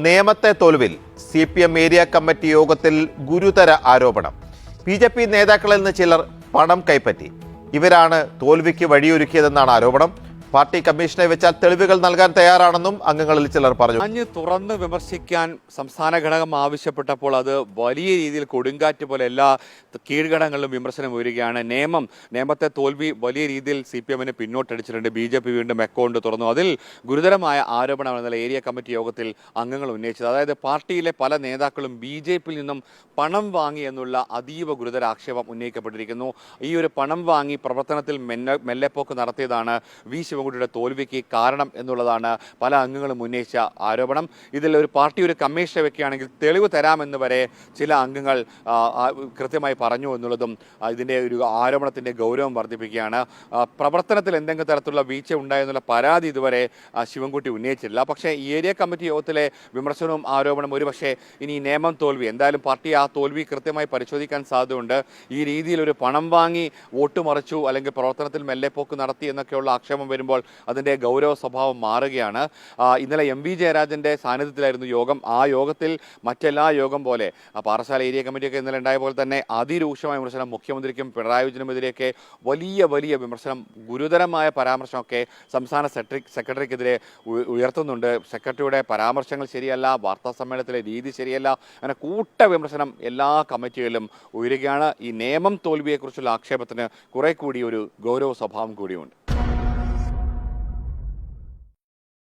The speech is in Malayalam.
നേമത്തെ തോൽവിൽ CPM ഏരിയ കമ്മിറ്റി യോഗത്തിൽ ഗുരുതര ആരോപണം. BJP നേതാക്കളിൽ നിന്ന് ചിലർ പണം കൈപ്പറ്റി. ഇവരാണ് തോൽവിക്ക് വഴിയൊരുക്കിയതെന്നാണ് ആരോപണം. പാർട്ടി കമ്മീഷനെ വെച്ചാൽ തെളിവുകൾ നൽകാൻ തയ്യാറാണെന്നും അംഗങ്ങളിൽ ചിലർ പറഞ്ഞു. തുറന്ന് വിമർശിക്കാൻ സംസ്ഥാന ഘടകം ആവശ്യപ്പെട്ടപ്പോൾ അത് വലിയ രീതിയിൽ കൊടുങ്കാറ്റ് പോലെ എല്ലാ കീഴ്ഘടകങ്ങളിലും വിമർശനം ഉയരുകയാണ്. നേമത്തെ തോൽവി വലിയ രീതിയിൽ CPM-നെ പിന്നോട്ടടിച്ചിട്ടുണ്ട്. BJP വീണ്ടും അക്കൗണ്ട് തുറന്നു. അതിൽ ഗുരുതരമായ ആരോപണമാണ് ഇന്നലെ ഏരിയ കമ്മിറ്റി യോഗത്തിൽ അംഗങ്ങൾ ഉന്നയിച്ചത്. അതായത് പാർട്ടിയിലെ പല നേതാക്കളും BJP-യിൽ നിന്നും പണം വാങ്ങി എന്നുള്ള അതീവ ഗുരുതര ആക്ഷേപം ഉന്നയിക്കപ്പെട്ടിരിക്കുന്നു. ഈ ഒരു പണം വാങ്ങി പ്രവർത്തനത്തിൽ മെല്ലെപ്പോക്ക് നടത്തിയതാണ് ശിവൻകുട്ടിയുടെ തോൽവിക്ക് കാരണം എന്നുള്ളതാണ് പല അംഗങ്ങളും ഉന്നയിച്ച ആരോപണം. ഇതിൽ ഒരു പാർട്ടി ഒരു കമ്മീഷനെ വെക്കുകയാണെങ്കിൽ തെളിവ് തരാമെന്ന് വരെ ചില അംഗങ്ങൾ കൃത്യമായി പറഞ്ഞു എന്നുള്ളതും ഇതിൻ്റെ ഒരു ആരോപണത്തിൻ്റെ ഗൗരവം വർദ്ധിപ്പിക്കുകയാണ്. പ്രവർത്തനത്തിൽ എന്തെങ്കിലും തരത്തിലുള്ള വീഴ്ച ഉണ്ടായെന്നുള്ള പരാതി ഇതുവരെ ശിവൻകുട്ടി ഉന്നയിച്ചിട്ടില്ല. പക്ഷേ ഈ ഏരിയ കമ്മിറ്റി യോഗത്തിലെ വിമർശനവും ആരോപണം ഒരുപക്ഷെ ഇനി നേമം തോൽവി എന്തായാലും പാർട്ടി ആ തോൽവി കൃത്യമായി പരിശോധിക്കാൻ സാധ്യതയുണ്ട്. ഈ രീതിയിൽ ഒരു പണം വാങ്ങി വോട്ട് മറിച്ചു അല്ലെങ്കിൽ പ്രവർത്തനത്തിൽ മെല്ലെപ്പോക്ക് നടത്തി എന്നൊക്കെയുള്ള ആക്ഷേപം വരുമ്പോൾ അതിൻ്റെ ഗൗരവ സ്വഭാവം മാറുകയാണ്. ഇന്നലെ MV ജയരാജൻ്റെ സാന്നിധ്യത്തിലായിരുന്നു യോഗം. ആ യോഗത്തിൽ മറ്റെല്ലാ യോഗം പോലെ പാറശാല ഏരിയ കമ്മിറ്റിയൊക്കെ ഇന്നലെ ഉണ്ടായ പോലെ തന്നെ അതിരൂക്ഷമായ വിമർശനം മുഖ്യമന്ത്രിക്കും പിണറായി വിജയനുമെതിരെയൊക്കെ വലിയ വിമർശനം, ഗുരുതരമായ പരാമർശമൊക്കെ സംസ്ഥാന സെക്രട്ടറിക്കെതിരെ ഉയർത്തുന്നുണ്ട്. സെക്രട്ടറിയുടെ പരാമർശങ്ങൾ ശരിയല്ല, വാർത്താ സമ്മേളനത്തിലെ രീതി ശരിയല്ല, അങ്ങനെ കൂട്ട വിമർശനം എല്ലാ കമ്മിറ്റികളിലും ഉയരുകയാണ്. ഈ നേമം തോൽവിയെക്കുറിച്ചുള്ള ആക്ഷേപത്തിന് കുറെ കൂടി ഒരു ഗൗരവ സ്വഭാവം കൂടിയുണ്ട്.